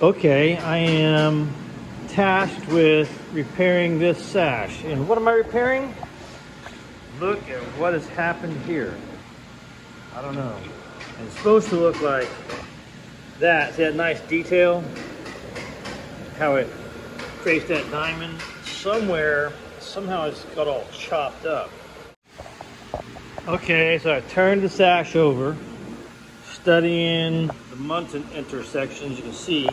Okay, I am tasked with repairing this sash. And what am I repairing? Look at what has happened here. I don't know. And it's supposed to look like that. See that nice detail? How it creates that diamond? Somehow it's got all chopped up. Okay, so I turned the sash over, studying the Muntin intersections. You can see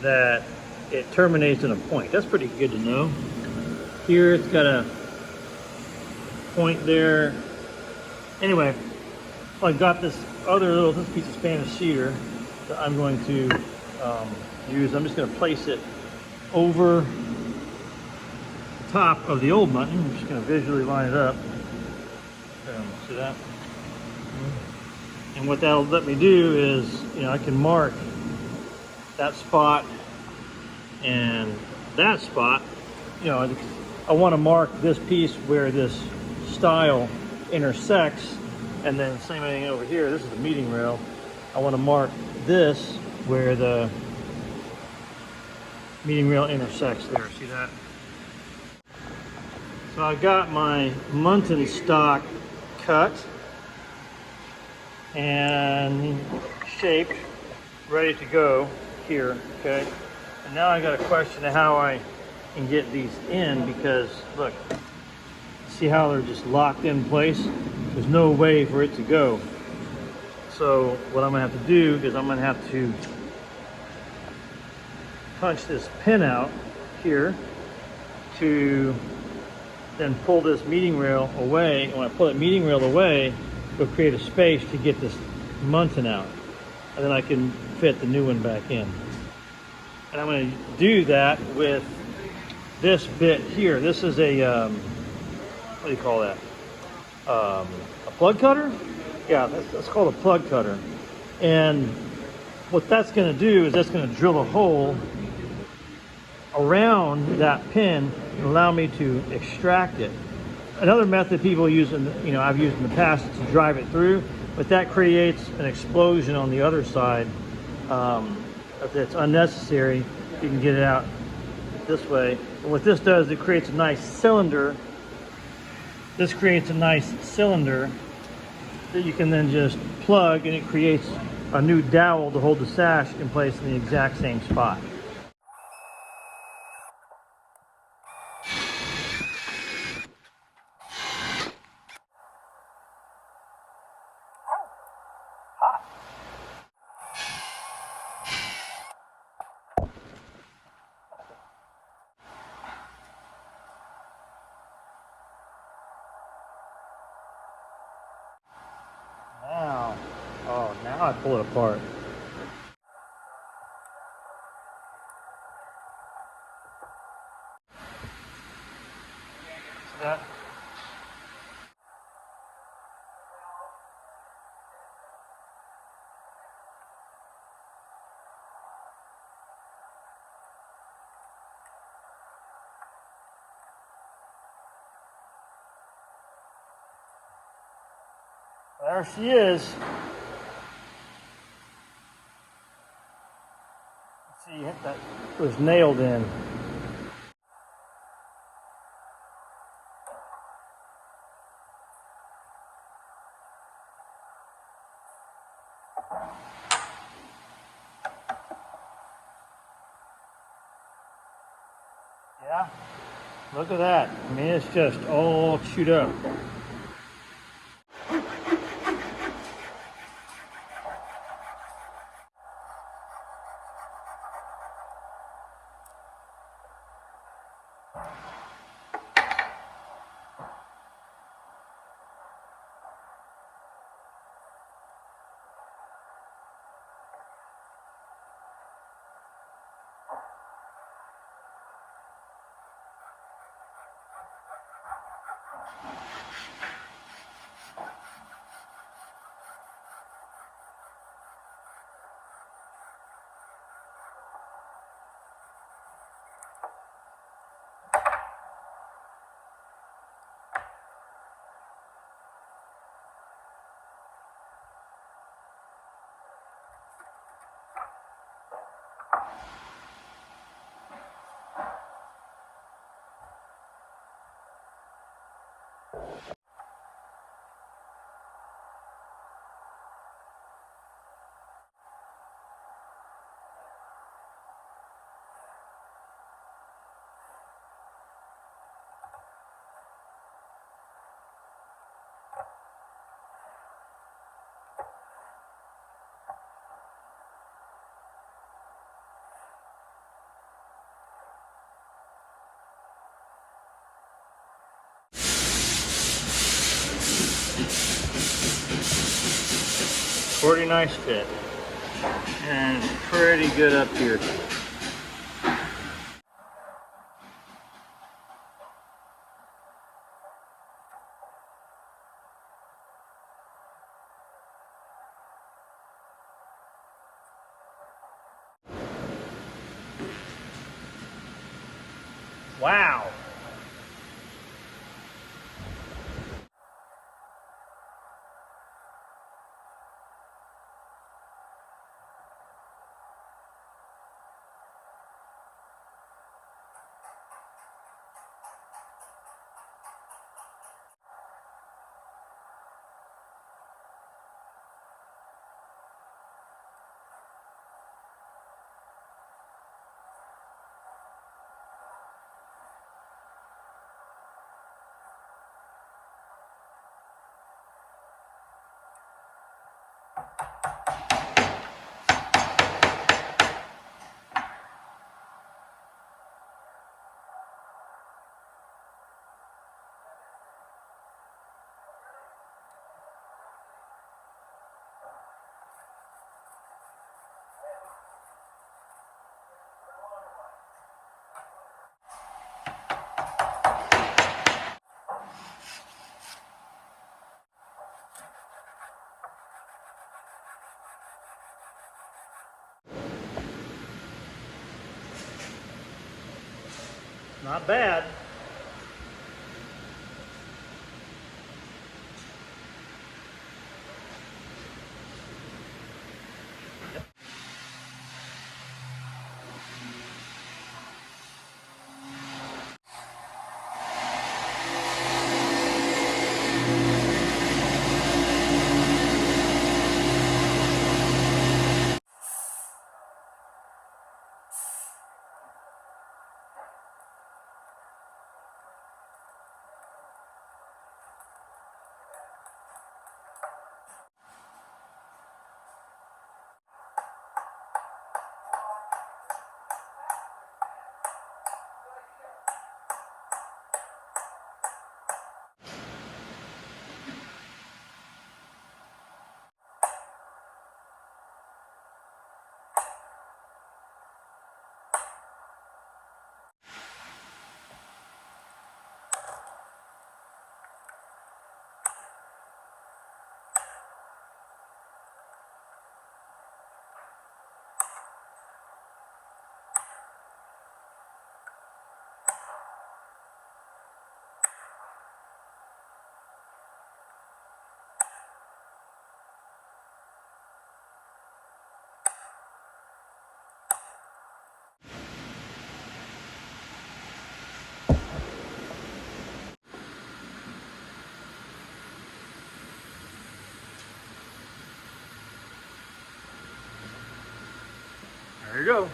that it terminates in a point. That's pretty good to know. Here it's got a point there. Anyway, I've got this this piece of Spanish cedar that I'm going to use. I'm just going to place it over the top of the old Muntin. I'm just going to visually line it up. See that? And what that'll let me do is, I can mark that spot and that spot. I want to mark this piece where this style intersects, and then same thing over here. This is the meeting rail. I want to mark this where the meeting rail intersects there. See that? So I've got my Muntin stock cut and shaped, ready to go here, okay? And now I got a question of how I can get these in, because look, see how they're just locked in place? There's no way for it to go. So what I'm gonna have to do is I'm gonna have to punch this pin out here to then pull this meeting rail away. And when I pull that meeting rail away, it'll create a space to get this Muntin out. And then I can fit the new one back in. And I'm going to do that with this bit here. This is a, what do you call that? A plug cutter? Yeah, that's called a plug cutter. And what that's going to do is that's going to drill a hole around that pin and allow me to extract it. Another method people use, I've used in the past, is to drive it through, but that creates an explosion on the other side. If it's unnecessary, you can get it out this way. And what this does, it creates a nice cylinder. This creates a nice cylinder that you can then just plug, and it creates a new dowel to hold the sash in place in the exact same spot. Now I pull it apart. See that? There she is. See, that was nailed in. Yeah, look at that. I mean, it's just all chewed up. Pretty nice fit. And it's pretty good up here. Wow. Not bad. There you go.